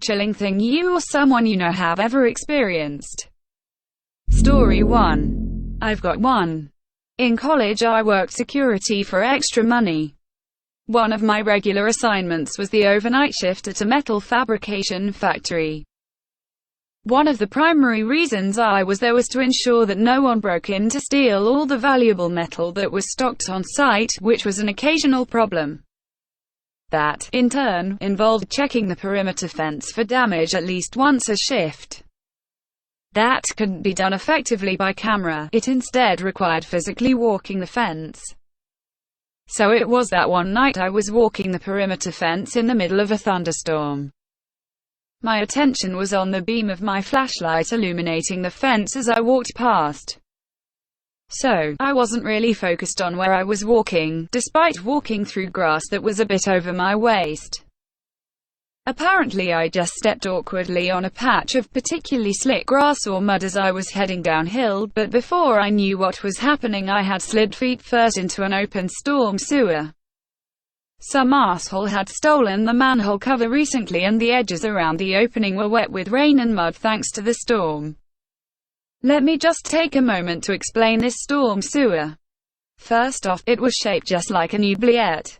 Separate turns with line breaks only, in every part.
chilling thing you or someone you know have ever experienced? Story 1. I've got one. In college I worked security for extra money. One of my regular assignments was the overnight shift at a metal fabrication factory. One of the primary reasons I was there was to ensure that no one broke in to steal all the valuable metal that was stocked on site, which was an occasional problem. That, in turn, involved checking the perimeter fence for damage at least once a shift. That couldn't be done effectively by camera, it instead required physically walking the fence. So it was that one night I was walking the perimeter fence in the middle of a thunderstorm. My attention was on the beam of my flashlight illuminating the fence as I walked past. So, I wasn't really focused on where I was walking, despite walking through grass that was a bit over my waist. Apparently I just stepped awkwardly on a patch of particularly slick grass or mud as I was heading downhill, but before I knew what was happening I had slid feet first into an open storm sewer. Some asshole had stolen the manhole cover recently and the edges around the opening were wet with rain and mud thanks to the storm. Let me just take a moment to explain this storm sewer. First off, it was shaped just like an oubliette.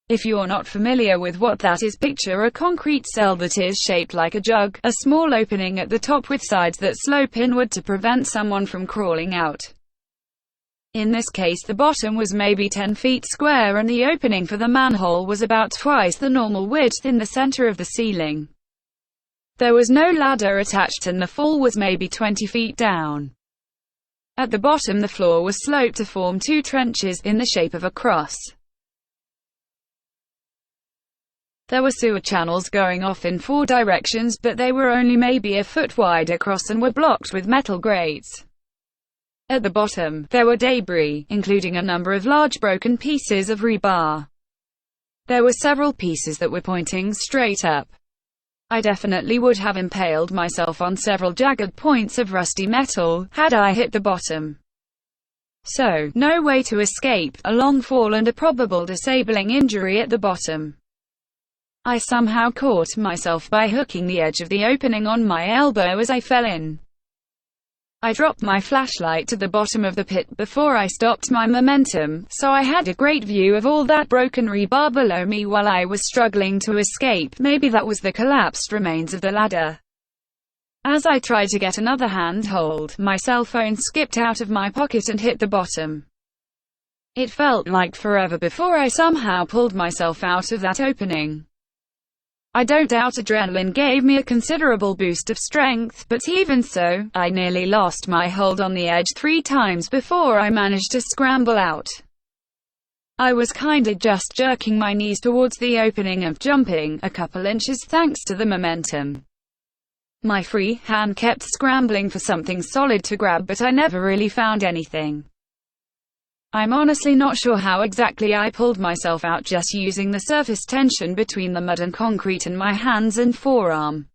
If you're not familiar with what that is, picture a concrete cell that is shaped like a jug, a small opening at the top with sides that slope inward to prevent someone from crawling out. In this case the bottom was maybe 10 feet square and the opening for the manhole was about twice the normal width in the center of the ceiling. There was no ladder attached and the fall was maybe 20 feet down. At the bottom the floor was sloped to form two trenches, in the shape of a cross. There were sewer channels going off in 4 directions, but they were only maybe a foot wide across and were blocked with metal grates. At the bottom, there were debris, including a number of large broken pieces of rebar. There were several pieces that were pointing straight up. I definitely would have impaled myself on several jagged points of rusty metal, had I hit the bottom. So, no way to escape, a long fall and a probable disabling injury at the bottom. I somehow caught myself by hooking the edge of the opening on my elbow as I fell in. I dropped my flashlight to the bottom of the pit before I stopped my momentum, so I had a great view of all that broken rebar below me while I was struggling to escape. Maybe that was the collapsed remains of the ladder. As I tried to get another handhold, my cell phone skipped out of my pocket and hit the bottom. It felt like forever before I somehow pulled myself out of that opening. I don't doubt adrenaline gave me a considerable boost of strength, but even so, I nearly lost my hold on the edge 3 times before I managed to scramble out. I was kinda just jerking my knees towards the opening and jumping a couple inches thanks to the momentum. My free hand kept scrambling for something solid to grab, but I never really found anything. I'm honestly not sure how exactly I pulled myself out, just using the surface tension between the mud and concrete in my hands and forearm.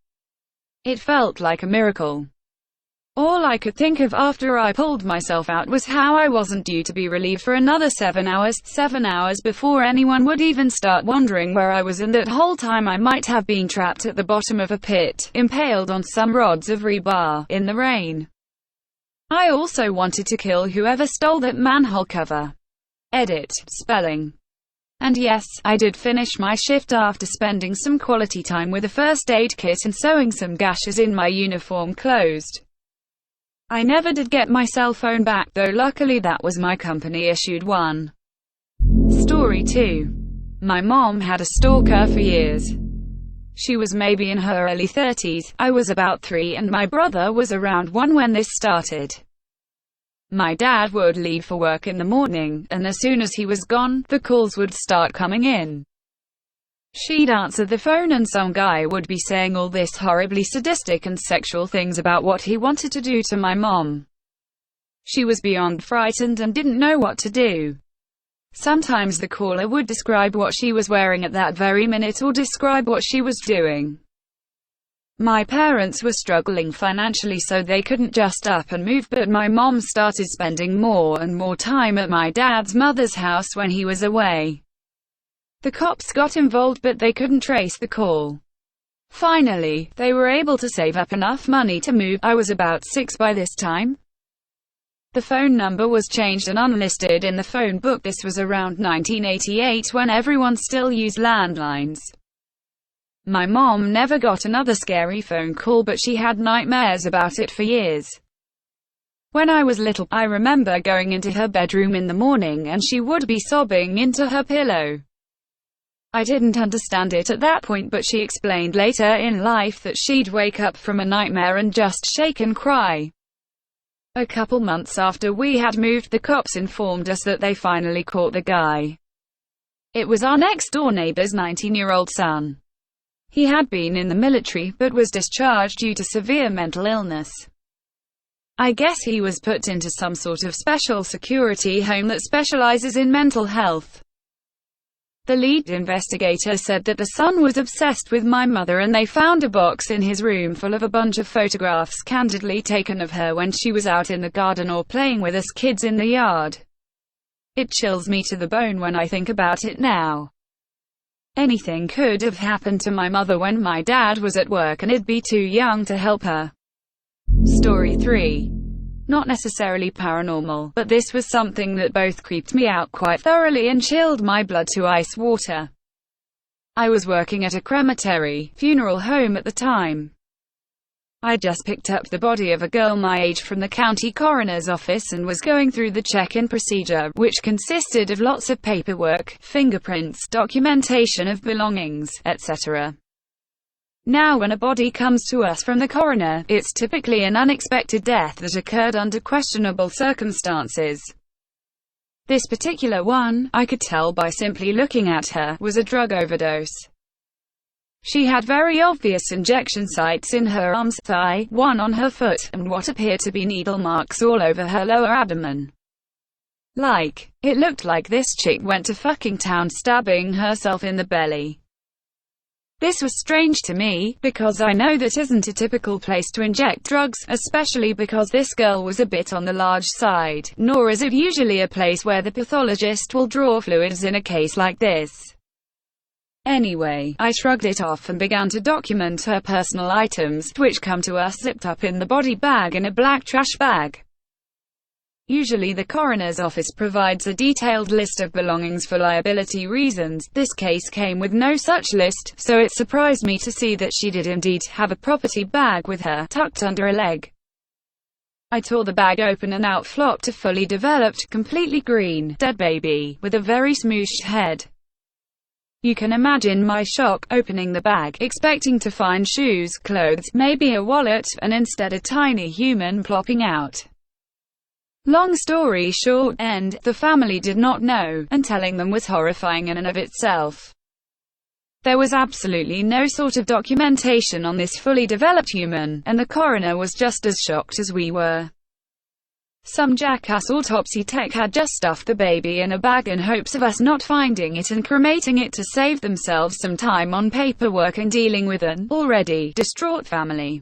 It felt like a miracle. All I could think of after I pulled myself out was how I wasn't due to be relieved for another 7 hours before anyone would even start wondering where I was, and that whole time I might have been trapped at the bottom of a pit, impaled on some rods of rebar, in the rain. I also wanted to kill whoever stole that manhole cover. Edit, spelling. And yes, I did finish my shift after spending some quality time with a first aid kit and sewing some gashes in my uniform closed. I never did get my cell phone back though, luckily that was my company-issued one. Story 2. My mom had a stalker for years. She was maybe in her early 30s, I was about 3 and my brother was around 1 when this started. My dad would leave for work in the morning, and as soon as he was gone, the calls would start coming in. She'd answer the phone and some guy would be saying all this horribly sadistic and sexual things about what he wanted to do to my mom. She was beyond frightened and didn't know what to do. Sometimes the caller would describe what she was wearing at that very minute or describe what she was doing. My parents were struggling financially, so they couldn't just up and move, but my mom started spending more and more time at my dad's mother's house when he was away. The cops got involved, but they couldn't trace the call. Finally, they were able to save up enough money to move. I was about 6 by this time. The phone number was changed and unlisted in the phone book. This was around 1988 when everyone still used landlines. My mom never got another scary phone call, but she had nightmares about it for years. When I was little, I remember going into her bedroom in the morning and she would be sobbing into her pillow. I didn't understand it at that point, but she explained later in life that she'd wake up from a nightmare and just shake and cry. A couple months after we had moved, the cops informed us that they finally caught the guy. It was our next-door neighbor's 19-year-old son. He had been in the military, but was discharged due to severe mental illness. I guess he was put into some sort of special security home that specializes in mental health. The lead investigator said that the son was obsessed with my mother and they found a box in his room full of a bunch of photographs candidly taken of her when she was out in the garden or playing with us kids in the yard. It chills me to the bone when I think about it now. Anything could have happened to my mother when my dad was at work and I'd be too young to help her. Story 3. Not necessarily paranormal, but this was something that both creeped me out quite thoroughly and chilled my blood to ice water. I was working at a crematory, funeral home at the time. I just picked up the body of a girl my age from the county coroner's office and was going through the check-in procedure, which consisted of lots of paperwork, fingerprints, documentation of belongings, etc. Now when a body comes to us from the coroner, it's typically an unexpected death that occurred under questionable circumstances. This particular one, I could tell by simply looking at her, was a drug overdose. She had very obvious injection sites in her arms, thigh, one on her foot, and what appeared to be needle marks all over her lower abdomen. It looked like this chick went to fucking town stabbing herself in the belly. This was strange to me, because I know that isn't a typical place to inject drugs, especially because this girl was a bit on the large side, nor is it usually a place where the pathologist will draw fluids in a case like this. Anyway, I shrugged it off and began to document her personal items, which come to us zipped up in the body bag in a black trash bag. Usually the coroner's office provides a detailed list of belongings for liability reasons. This case came with no such list, so it surprised me to see that she did indeed have a property bag with her, tucked under a leg. I tore the bag open and out flopped a fully developed, completely green, dead baby, with a very smooshed head. You can imagine my shock, opening the bag, expecting to find shoes, clothes, maybe a wallet, and instead a tiny human plopping out. Long story short, the family did not know, and telling them was horrifying in and of itself. There was absolutely no sort of documentation on this fully developed human, and the coroner was just as shocked as we were. Some jackass autopsy tech had just stuffed the baby in a bag in hopes of us not finding it and cremating it to save themselves some time on paperwork and dealing with an already distraught family.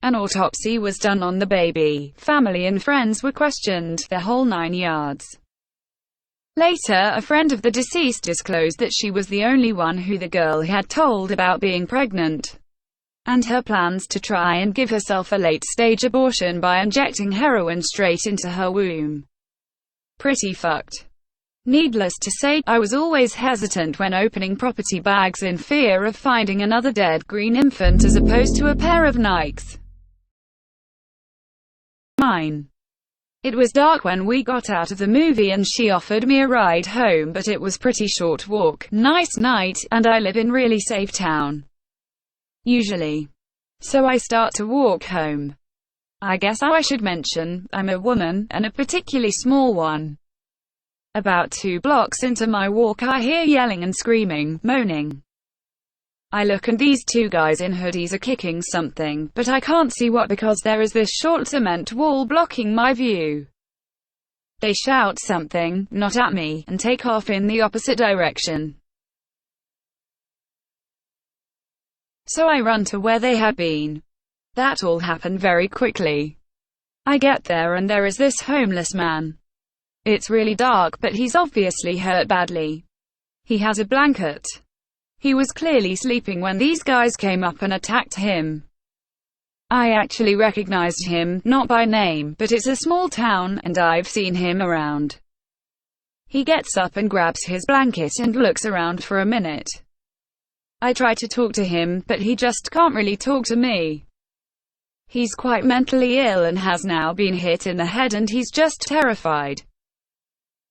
An autopsy was done on the baby, family and friends were questioned, the whole 9 yards. Later, a friend of the deceased disclosed that she was the only one who the girl had told about being pregnant, and her plans to try and give herself a late-stage abortion by injecting heroin straight into her womb. Pretty fucked. Needless to say, I was always hesitant when opening property bags in fear of finding another dead green infant as opposed to a pair of Nikes. Mine. It was dark when we got out of the movie and she offered me a ride home, but it was pretty short walk, nice night, and I live in really safe town. Usually. So I start to walk home. I guess I should mention, I'm a woman, and a particularly small one. About 2 blocks into my walk I hear yelling and screaming, moaning. I look and these 2 guys in hoodies are kicking something, but I can't see what because there is this short cement wall blocking my view. They shout something, not at me, and take off in the opposite direction. So I run to where they had been. That all happened very quickly. I get there and there is this homeless man. It's really dark, but he's obviously hurt badly. He has a blanket He was clearly sleeping when these guys came up and attacked him. I actually recognized him, not by name, but it's a small town, and I've seen him around. He gets up and grabs his blanket and looks around for a minute. I try to talk to him, but he just can't really talk to me. He's quite mentally ill and has now been hit in the head, and he's just terrified.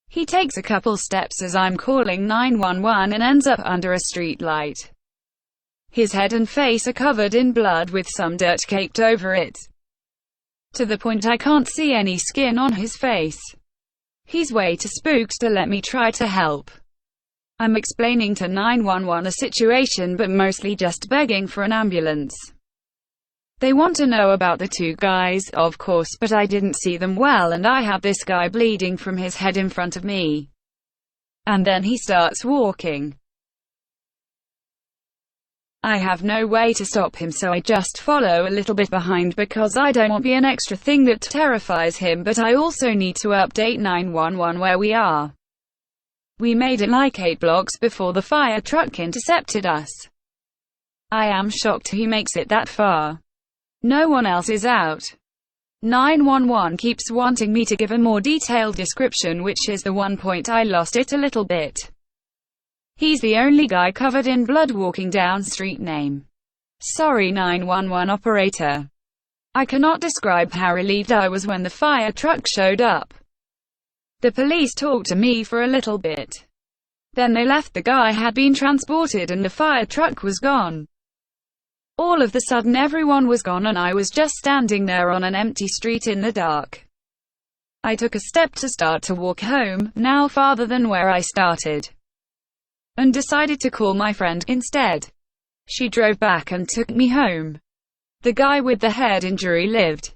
He takes a couple steps as I'm calling 911 and ends up under a street light. His head and face are covered in blood with some dirt caked over it, to the point I can't see any skin on his face. He's way too spooked to let me try to help. I'm explaining to 911 the situation, but mostly just begging for an ambulance. They want to know about the two guys, of course, but I didn't see them well, and I have this guy bleeding from his head in front of me. And then he starts walking. I have no way to stop him, so I just follow a little bit behind because I don't want to be an extra thing that terrifies him, but I also need to update 911 where we are. We made it like 8 blocks before the fire truck intercepted us. I am shocked he makes it that far. No one else is out. 911 keeps wanting me to give a more detailed description, which is the one point I lost it a little bit. He's the only guy covered in blood walking down street. Name. Sorry 911 operator. I cannot describe how relieved I was when the fire truck showed up. The police talked to me for a little bit. Then they left. The guy had been transported and the fire truck was gone. All of a sudden everyone was gone and I was just standing there on an empty street in the dark. I took a step to start to walk home, now farther than where I started, and decided to call my friend instead. She drove back and took me home. The guy with the head injury lived.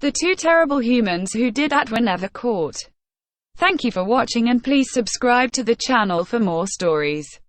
The two terrible humans who did that were never caught. Thank you for watching, and please subscribe to the channel for more stories.